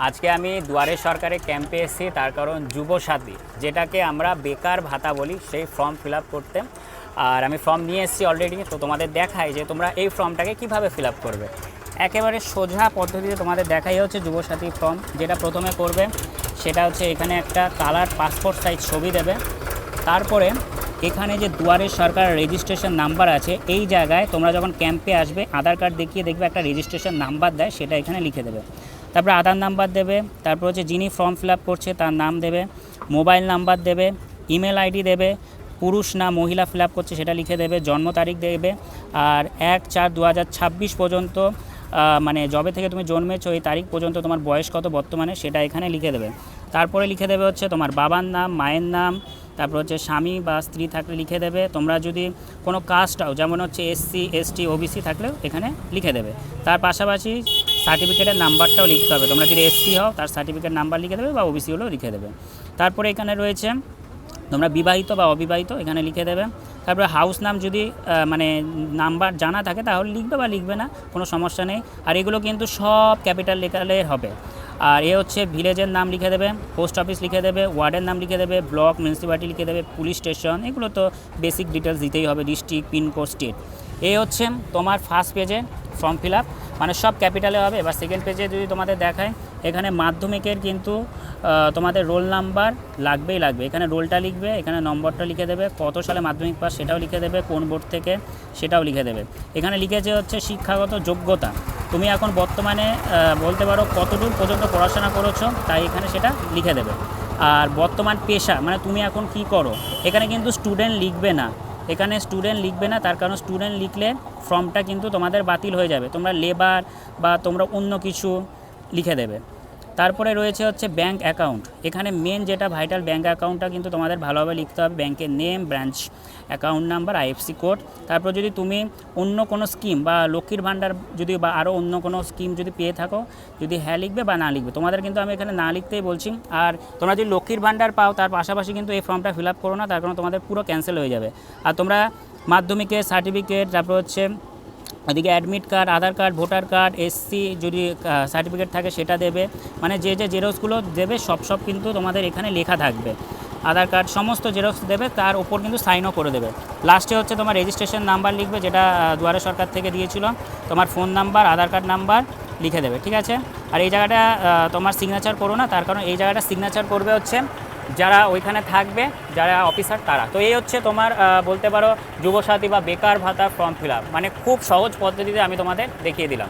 আজকে আমি দুয়ারে সরকারের ক্যাম্পে এসেছি, তার কারণ যুবসাথী, যেটাকে আমরা বেকার ভাতা বলি, সেই ফর্ম ফিল আপ করতে। আর আমি ফর্ম নিয়ে এসেছি অলরেডি। তো তোমাদের দেখাই যে তোমরা এই ফর্মটাকে কিভাবে ফিল আপ করবে। একেবারে সোজা পদ্ধতিতে তোমাদের দেখাই হচ্ছে যুবসাথী ফর্ম। যেটা প্রথমে করবে সেটা হচ্ছে এখানে একটা কালার পাসপোর্ট সাইজ ছবি দেবে। তারপরে এখানে যে দুয়ারে সরকার রেজিস্ট্রেশন নাম্বার আছে, এই জায়গায় তোমরা যখন ক্যাম্পে আসবে আধার কার্ড দেখিয়ে দেখবে একটা রেজিস্ট্রেশন নাম্বার দেয়, সেটা এখানে লিখে দেবে। তারপরে আধার নাম্বার দেবে, তারপর হচ্ছে যিনি ফর্ম ফিল আপ করছে তার নাম দেবে, মোবাইল নাম্বার দেবে, ইমেল আইডি দেবে, পুরুষ না মহিলা ফিল আপ করছে সেটা লিখে দেবে, জন্ম তারিখ দেবে। আর 1/4/2026 পর্যন্ত মানে যবে থেকে তুমি জন্মেছো এই তারিখ পর্যন্ত তোমার বয়স কত বর্তমানে সেটা এখানে লিখে দেবে। তারপরে লিখে দেবে হচ্ছে তোমার বাবার নাম, মায়ের নাম, তারপর হচ্ছে স্বামী বা স্ত্রী থাকলে লিখে দেবে। তোমরা যদি কোনো কাস্টও যেমন হচ্ছে SC ST OBC থাকলেও এখানে লিখে দেবে। তার পাশাপাশি সার্টিফিকেটের নাম্বারটাও লিখতে হবে। তোমরা যদি SC হও তার সার্টিফিকেট নাম্বার লিখে দেবে, বা OBC হলেও লিখে দেবে। তারপরে এখানে রয়েছে তোমরা বিবাহিত বা অবিবাহিত এখানে লিখে দেবে। তারপরে হাউস নাম যদি মানে নাম্বার জানা থাকে তাহলে লিখবে বা লিখবে না, কোনো সমস্যা নেই। আর এগুলো কিন্তু সব ক্যাপিটাল লেখালে হবে। আর এ হচ্ছে ভিলেজের নাম লিখে দেবে, পোস্ট অফিস লিখে দেবে, ওয়ার্ডের নাম লিখে দেবে, ব্লক মিউনিসিপ্যালিটি লিখে দেবে, পুলিশ স্টেশন, এগুলো তো বেসিক ডিটেলস দিতেই হবে, ডিস্ট্রিক্ট, পিনকোড, স্টেট। এই হচ্ছে তোমার ফার্স্ট পেজে ফর্ম ফিল আপ, মানে সব ক্যাপিটালে হবে। এবার সেকেন্ড পেজে যদি তোমাদের দেখায়, এখানে মাধ্যমিকের কিন্তু তোমাদের রোল নাম্বার লাগবেই লাগবে। এখানে রোলটা লিখবে, এখানে নম্বরটা লিখে দেবে, কত সালে মাধ্যমিক পাস সেটাও লিখে দেবে, কোন বোর্ড থেকে সেটাও লিখে দেবে। এখানে লিখেছে হচ্ছে শিক্ষাগত যোগ্যতা, তুমি এখন বর্তমানে বলতে পারো কতদূর পর্যন্ত পড়াশোনা করেছো, তাই এখানে সেটা লিখে দেবে। আর বর্তমান পেশা, মানে তুমি এখন কি করো, এখানে কিন্তু স্টুডেন্ট লিখবে না। এখানে স্টুডেন্ট লিখবে না, তার কারণ স্টুডেন্ট লিখলে ফর্মটা কিন্তু তোমাদের বাতিল হয়ে যাবে। তোমরা লেবার বা তোমরা অন্য কিছু লিখে দেবে। তারপরে রয়েছে হচ্ছে ব্যাঙ্ক অ্যাকাউন্ট। এখানে মেন যেটা ভাইটাল, ব্যাঙ্ক অ্যাকাউন্টটা কিন্তু তোমাদের ভালোভাবে লিখতে হবে। ব্যাঙ্কের name, branch account number, IFSC code. তারপর যদি তুমি অন্য কোনো স্কিম বা লক্ষ্মীর ভাণ্ডার যদি বা আরও অন্য কোনো স্কিম যদি পেয়ে থাকো, যদি হ্যাঁ লিখবে বা না লিখবে। তোমাদের কিন্তু আমি এখানে না লিখতেই বলছি। আর তোমরা যদি লক্ষ্মীর ভাণ্ডার পাও তার পাশাপাশি কিন্তু এই ফর্মটা ফিল আপ করো না, তার কারণ তোমাদের পুরো ক্যান্সেল হয়ে যাবে। আর তোমরা মাধ্যমিকের সার্টিফিকেট, তারপর হচ্ছে ওদিকে অ্যাডমিট কার্ড, আধার কার্ড, ভোটার কার্ড, SC যদি সার্টিফিকেট থাকে সেটা দেবে। মানে যে যে জেরক্সগুলো দেবে সব কিন্তু তোমাদের এখানে লেখা থাকবে। আধার কার্ড সমস্ত জেরক্স দেবে, তার ওপর কিন্তু সাইনও করে দেবে। লাস্টে হচ্ছে তোমার রেজিস্ট্রেশন নাম্বার লিখবে, যেটা দুয়ারে সরকার থেকে দিয়েছিল, তোমার ফোন নাম্বার, আধার কার্ড নাম্বার লিখে দেবে, ঠিক আছে। আর এই জায়গাটা তোমার সিগনেচার করো না, তার কারণ এই জায়গাটা সিগনেচার করবে হচ্ছে যারা ওইখানে থাকবে, যারা অফিসার তারা। তো এই হচ্ছে তোমার বলতে পারো যুবসাথী বা বেকার ভাতা ফর্ম ফিল আপ। মানে খুব সহজ পদ্ধতিতে আমি তোমাদের দেখিয়ে দিলাম।